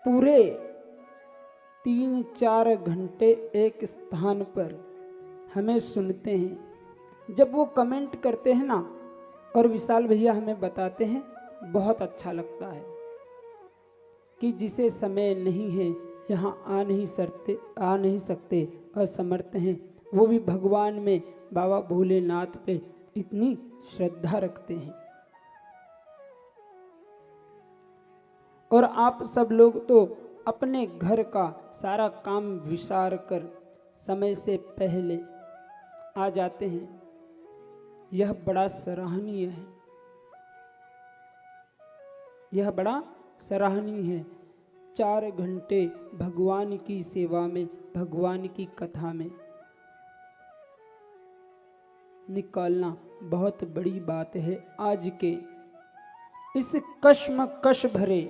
पूरे 3-4 घंटे एक स्थान पर हमें सुनते हैं। जब वो कमेंट करते हैं ना और विशाल भैया हमें बताते हैं, बहुत अच्छा लगता है कि जिसे समय नहीं है, यहाँ आ नहीं सकते, असमर्थ हैं, वो भी भगवान में, बाबा भोलेनाथ पे इतनी श्रद्धा रखते हैं। और आप सब लोग तो अपने घर का सारा काम विचार कर समय से पहले आ जाते हैं। यह बड़ा सराहनीय है, यह बड़ा सराहनीय है। 4 घंटे भगवान की सेवा में, भगवान की कथा में निकालना बहुत बड़ी बात है। आज के इस कश्मकश भरे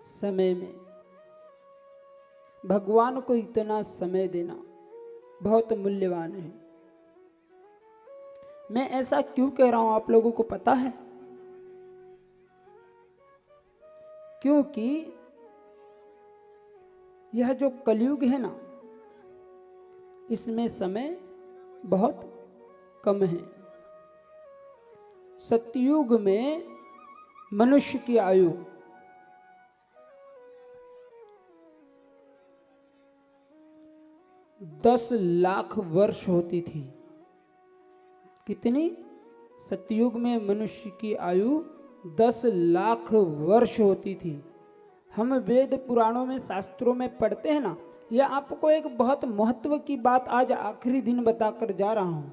समय में भगवान को इतना समय देना बहुत मूल्यवान है। मैं ऐसा क्यों कह रहा हूं, आप लोगों को पता है? क्योंकि यह जो कलयुग है ना, इसमें समय बहुत कम है। सतयुग में मनुष्य की आयु 10 लाख वर्ष होती थी। कितनी? सतयुग में मनुष्य की आयु 10 लाख वर्ष होती थी। हम वेद पुराणों में, शास्त्रों में पढ़ते हैं ना। यह आपको एक बहुत महत्व की बात आज आखिरी दिन बताकर जा रहा हूं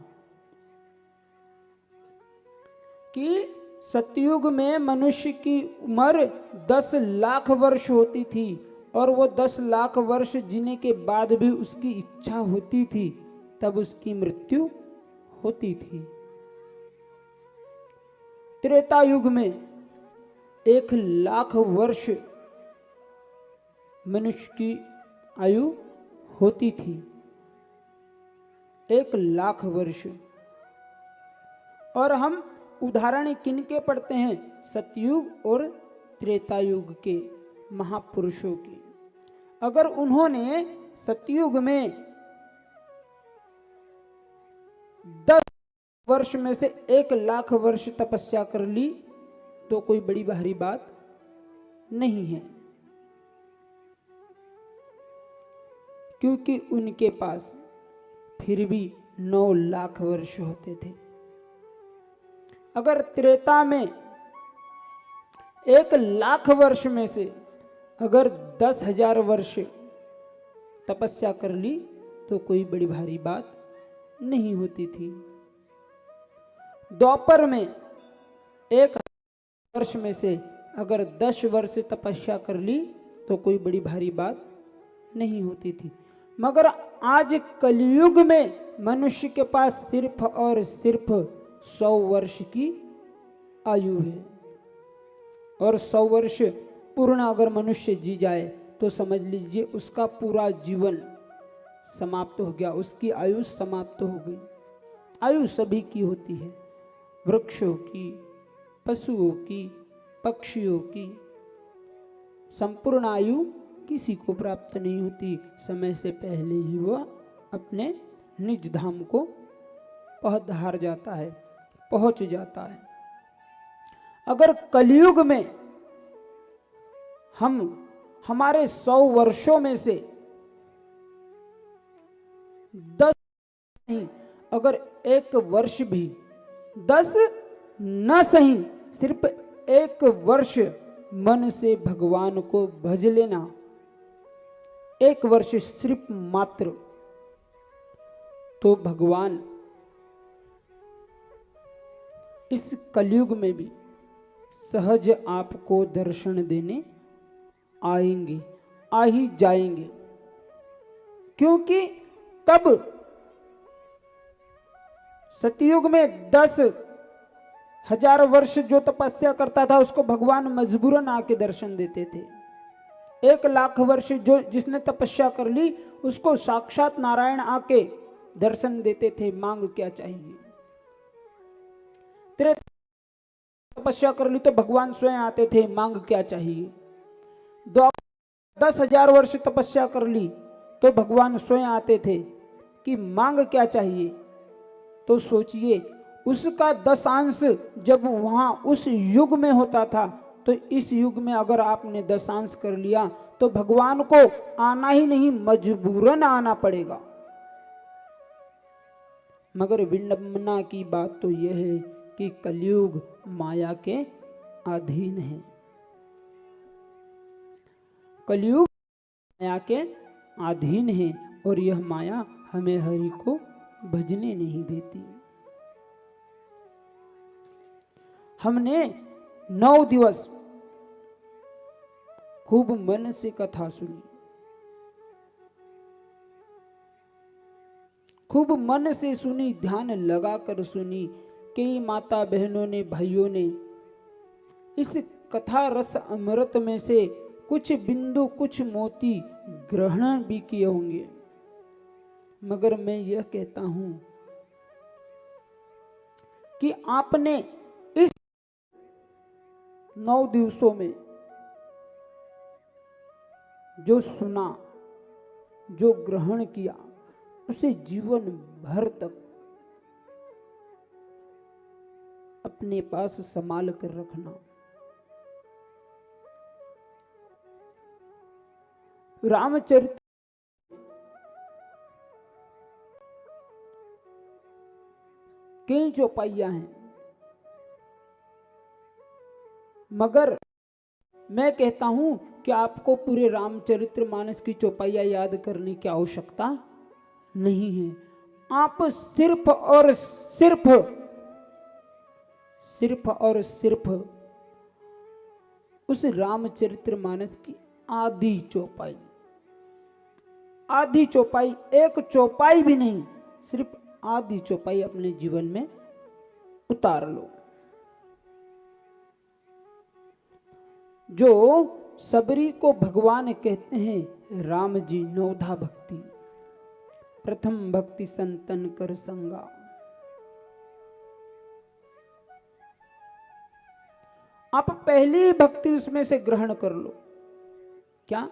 कि सतयुग में मनुष्य की उम्र 10 लाख वर्ष होती थी, और वो 10 लाख वर्ष जीने के बाद भी उसकी इच्छा होती थी, तब उसकी मृत्यु होती थी। त्रेता युग में 1 लाख वर्ष मनुष्य की आयु होती थी। 1 लाख वर्ष। और हम उदाहरण किनके पढ़ते हैं? सतयुग और त्रेता युग के महापुरुषों की। अगर उन्होंने सतयुग में 10 वर्ष में से 1 लाख वर्ष तपस्या कर ली तो कोई बड़ी भारी बात नहीं है, क्योंकि उनके पास फिर भी 9 लाख वर्ष होते थे। अगर त्रेता में 1 लाख वर्ष में से अगर 10,000 वर्ष तपस्या कर ली तो कोई बड़ी भारी बात नहीं होती थी। द्वापर में 1 वर्ष में से अगर 10 वर्ष तपस्या कर ली तो कोई बड़ी भारी बात नहीं होती थी। मगर आज कलयुग में मनुष्य के पास सिर्फ और सिर्फ 100 वर्ष की आयु है। और 100 वर्ष पूर्ण अगर मनुष्य जी जाए तो समझ लीजिए उसका पूरा जीवन समाप्त हो गया, उसकी आयु समाप्त हो गई। आयु सभी की होती है, वृक्षों की, पशुओं की, पक्षियों की। संपूर्ण आयु किसी को प्राप्त नहीं होती। समय से पहले ही वह अपने निज धाम को पधार जाता है, पहुंच जाता है। अगर कलयुग में हम हमारे 100 वर्षों में से 10 नहीं, अगर 1 वर्ष भी, 10 न सही, सिर्फ 1 वर्ष मन से भगवान को भज लेना, 1 वर्ष सिर्फ मात्र, तो भगवान इस कलयुग में भी सहज आपको दर्शन देने आएंगे, आ ही जाएंगे। क्योंकि तब सतयुग में 10,000 वर्ष जो तपस्या करता था उसको भगवान मजबूरन आके दर्शन देते थे। 1 लाख वर्ष जो जिसने तपस्या कर ली उसको साक्षात नारायण आके दर्शन देते थे। मांग क्या चाहिए? तपस्या कर ली तो भगवान स्वयं आते थे, मांग क्या चाहिए। 10,000 वर्ष तपस्या कर ली तो भगवान स्वयं आते थे कि मांग क्या चाहिए। तो सोचिए उसका 10 जब वहां उस युग में होता था, तो इस युग में अगर आपने 10 कर लिया तो भगवान को आना ही नहीं, मजबूरन आना पड़ेगा। मगर विडंबना की बात तो यह है कि कलयुग माया के अधीन है। कलयुग माया के अधीन है और यह माया हमें हरि को भजने नहीं देती। हमने 9 दिवस खूब मन से कथा सुनी, खूब मन से सुनी, ध्यान लगाकर सुनी। कई माता बहनों ने, भाइयों ने इस कथा रस अमृत में से कुछ बिंदु, कुछ मोती ग्रहण भी किए होंगे। मगर मैं यह कहता हूं कि आपने इस 9 दिवसों में जो सुना, जो ग्रहण किया, उसे जीवन भर तक अपने पास संभाल कर रखना। रामचरित कई चौपाइयां हैं, मगर मैं कहता हूं कि आपको पूरे रामचरितमानस की चौपाइयां याद करने की आवश्यकता नहीं है। आप सिर्फ और सिर्फ उस रामचरितमानस की आधी चौपाई, एक चौपाई भी नहीं, सिर्फ आधी चौपाई अपने जीवन में उतार लो। जो सबरी को भगवान कहते हैं, राम जी 9धा भक्ति, प्रथम भक्ति संतन कर संगा। आप पहली भक्ति उसमें से ग्रहण कर लो। क्या?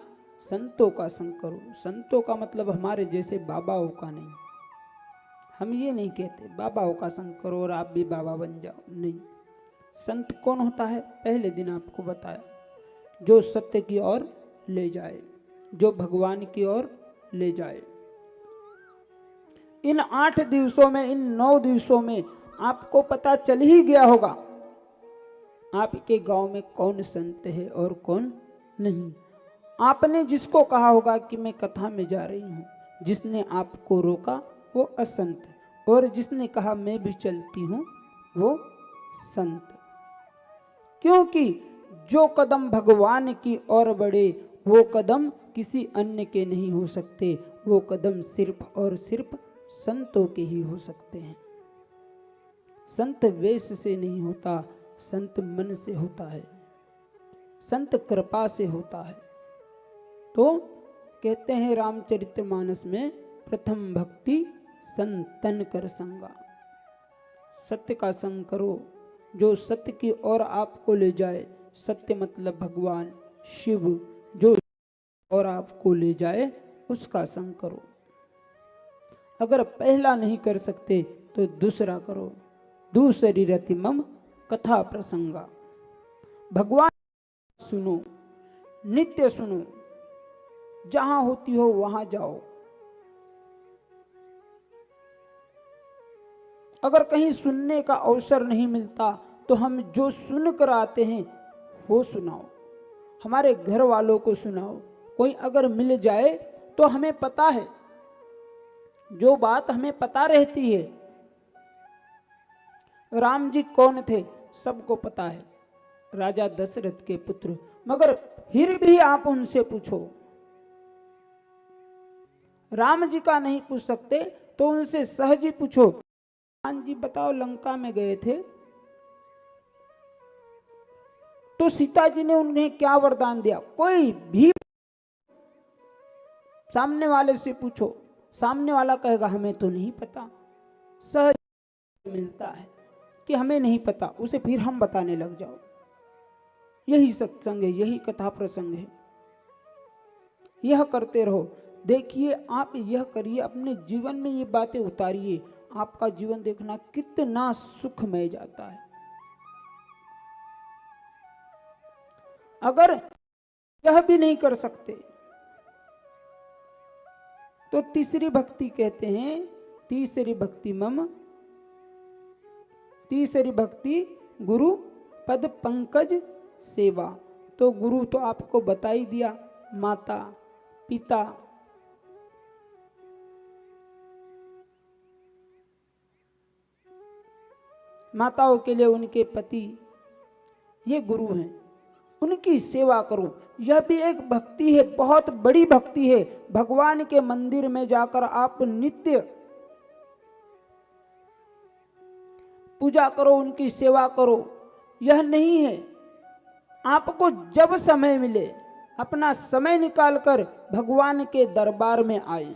संतों का संग करो। संतों का मतलब हमारे जैसे बाबाओं का नहीं। हम ये नहीं कहते बाबाओं का संग करो और आप भी बाबा बन जाओ, नहीं। संत कौन होता है? पहले दिन आपको बताया, जो सत्य की ओर ले जाए, जो भगवान की ओर ले जाए। इन 8 दिवसों में, इन 9 दिवसों में आपको पता चल ही गया होगा आपके गांव में कौन संत है और कौन नहीं। आपने जिसको कहा होगा कि मैं कथा में जा रही हूं, जिसने आपको रोका वो असंत, और जिसने कहा मैं भी चलती हूं वो संत। क्योंकि जो कदम भगवान की ओर बढ़े वो कदम किसी अन्य के नहीं हो सकते, वो कदम सिर्फ और सिर्फ संतों के ही हो सकते हैं। संत वेश से नहीं होता, संत मन से होता है, संत कृपा से होता है। तो कहते हैं रामचरितमानस में, प्रथम भक्ति संतन कर संगा। सत्य का संग करो, जो सत्य की ओर आपको ले जाए। सत्य मतलब भगवान शिव, जो और आपको ले जाए उसका संग करो। अगर पहला नहीं कर सकते तो दूसरा करो। दूसरी रति मम कथा प्रसंगा। भगवान सुनो, नित्य सुनो, जहां होती हो वहां जाओ। अगर कहीं सुनने का अवसर नहीं मिलता तो हम जो सुन कर आते हैं वो सुनाओ, हमारे घर वालों को सुनाओ। कोई अगर मिल जाए तो हमें पता है, जो बात हमें पता रहती है। राम जी कौन थे सबको पता है, राजा दशरथ के पुत्र। मगर फिर भी आप उनसे पूछो, राम जी का नहीं पूछ सकते तो उनसे सहज ही पूछो, हनुमान जी बताओ लंका में गए थे तो सीता जी ने उन्हें क्या वरदान दिया? कोई भी सामने वाले से पूछो, सामने वाला कहेगा हमें तो नहीं पता। सहज मिलता है। कि हमें नहीं पता, उसे फिर हम बताने लग जाओ। यही सत्संग है, यही कथा प्रसंग है। यह करते रहो। देखिए, आप यह करिए, अपने जीवन में ये बातें उतारिए, आपका जीवन देखना कितना सुखमय जाता है। अगर यह भी नहीं कर सकते तो तीसरी भक्ति कहते हैं, तीसरी भक्ति मम, तीसरी भक्ति गुरु पद पंकज सेवा। तो गुरु तो आपको बता ही दिया, माता पिता, माताओं के लिए उनके पति, ये गुरु हैं, उनकी सेवा करो। यह भी एक भक्ति है, बहुत बड़ी भक्ति है। भगवान के मंदिर में जाकर आप नित्य पूजा करो, उनकी सेवा करो। यह नहीं है, आपको जब समय मिले अपना समय निकालकर भगवान के दरबार में आए।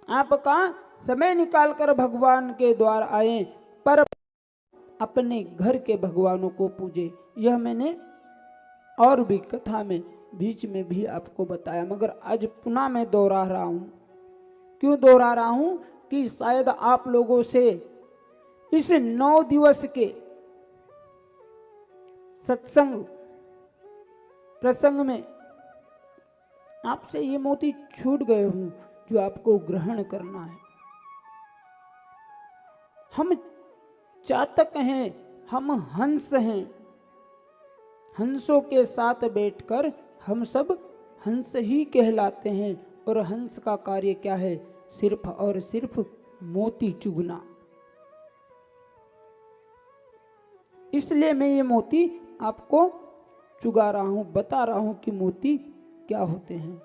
आपका समय निकालकर भगवान के द्वार आए, पर अपने घर के भगवानों को पूजे। यह मैंने और भी कथा में बीच में भी आपको बताया, मगर आज पुनः मैं दोहरा रहा हूं। क्यों दोहरा रहा हूं? कि शायद आप लोगों से इस 9 दिवस के सत्संग प्रसंग में आपसे ये मोती छूट गए हूं जो आपको ग्रहण करना है। हम चातक हैं, हम हंस हैं। हंसों के साथ बैठकर हम सब हंस ही कहलाते हैं, और हंस का कार्य क्या है? सिर्फ और सिर्फ मोती चुगना। इसलिए मैं ये मोती आपको चुगा रहा हूं, बता रहा हूं कि मोती क्या होते हैं।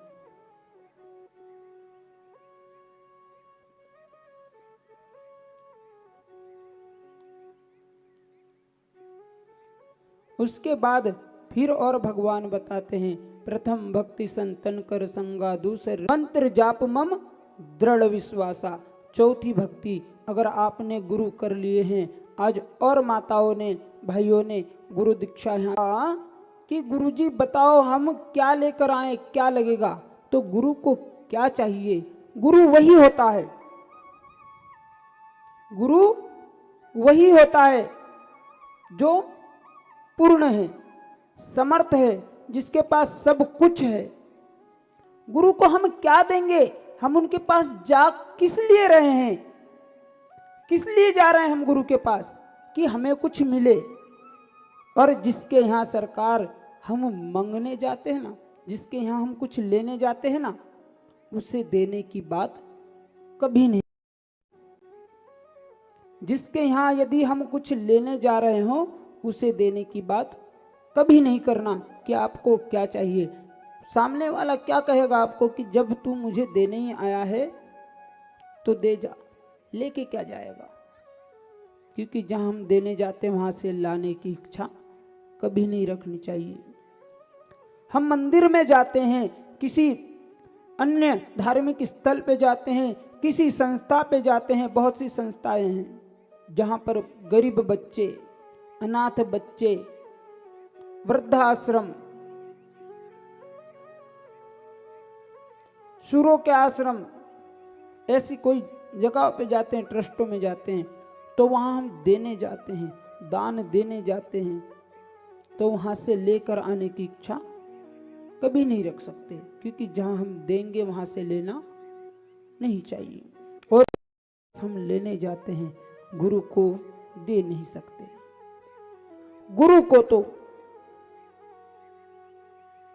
उसके बाद फिर और भगवान बताते हैं, प्रथम भक्ति संतन कर संगा, दूसरे मंत्र जाप मम दृढ़ विश्वासा। चौथी भक्ति, अगर आपने गुरु कर लिए हैं, आज और माताओं ने भाइयों ने गुरु दीक्षा यहाँ कि गुरुजी बताओ हम क्या लेकर आए, क्या लगेगा? तो गुरु को क्या चाहिए? गुरु वही होता है, गुरु वही होता है जो पूर्ण है, समर्थ है, जिसके पास सब कुछ है। गुरु को हम क्या देंगे? हम उनके पास जा किस लिए रहे हैं? किस लिए जा रहे हैं हम गुरु के पास? कि हमें कुछ मिले। और जिसके यहाँ सरकार हम मांगने जाते हैं ना, जिसके यहाँ हम कुछ लेने जाते हैं ना, उसे देने की बात कभी नहीं। जिसके यहाँ यदि हम कुछ लेने जा रहे हो, उसे देने की बात कभी नहीं करना कि आपको क्या चाहिए। सामने वाला क्या कहेगा आपको कि जब तू मुझे देने ही आया है तो दे जा, लेके क्या जाएगा? क्योंकि जहां हम देने जाते हैं वहां से लाने की इच्छा कभी नहीं रखनी चाहिए। हम मंदिर में जाते हैं, किसी अन्य धार्मिक स्थल पे जाते हैं, किसी संस्था पे जाते हैं। बहुत सी संस्थाएं हैं जहां पर गरीब बच्चे, अनाथ बच्चे, वृद्धाश्रम, शूरों के आश्रम, ऐसी कोई जगह पे जाते हैं, ट्रस्टों में जाते हैं, तो वहाँ हम देने जाते हैं, दान देने जाते हैं, तो वहाँ से लेकर आने की इच्छा कभी नहीं रख सकते, क्योंकि जहाँ हम देंगे वहाँ से लेना नहीं चाहिए। और हम लेने जाते हैं, गुरु को दे नहीं सकते। गुरु को तो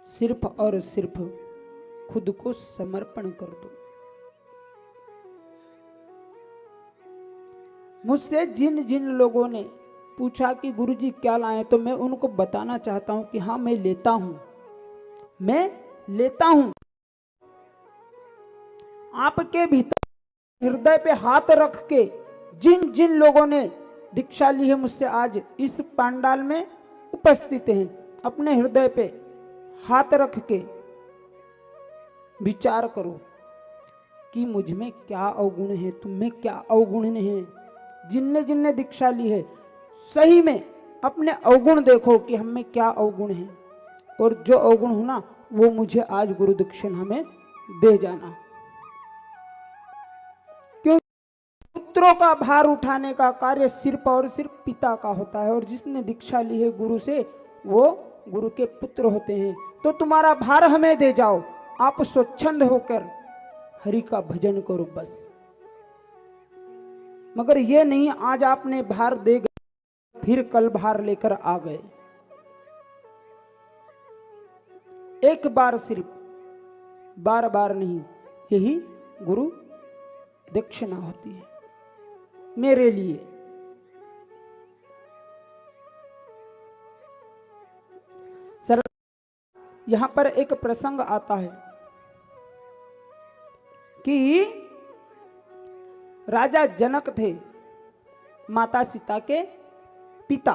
सिर्फ और सिर्फ खुद को समर्पण कर दो। मुझसे जिन जिन लोगों ने पूछा कि गुरुजी क्या लाए, तो मैं उनको बताना चाहता हूं कि हाँ, मैं लेता हूं, मैं लेता हूं। आपके भीतर हृदय पे हाथ रख के जिन जिन लोगों ने दीक्षा ली है मुझसे, आज इस पंडाल में उपस्थित हैं, अपने हृदय पे हाथ रख के विचार करो कि मुझ में क्या अवगुण है, तुम में क्या अवगुण है। जिनने जिनने दीक्षा ली है सही में अपने अवगुण देखो कि हम में क्या अवगुण है, और जो अवगुण हो ना वो मुझे आज गुरु दक्षिणा में दे जाना। क्यों? पुत्रों का भार उठाने का कार्य सिर्फ और सिर्फ पिता का होता है, और जिसने दीक्षा ली है गुरु से वो गुरु के पुत्र होते हैं। तो तुम्हारा भार हमें दे जाओ, आप स्वच्छंद होकर हरि का भजन करो बस। मगर ये नहीं आज आपने भार दे गए फिर कल भार लेकर आ गए। एक बार सिर्फ, बार बार नहीं, यही गुरु दक्षिणा होती है मेरे लिए। सर यहां पर एक प्रसंग आता है कि राजा जनक थे, माता सीता के पिता।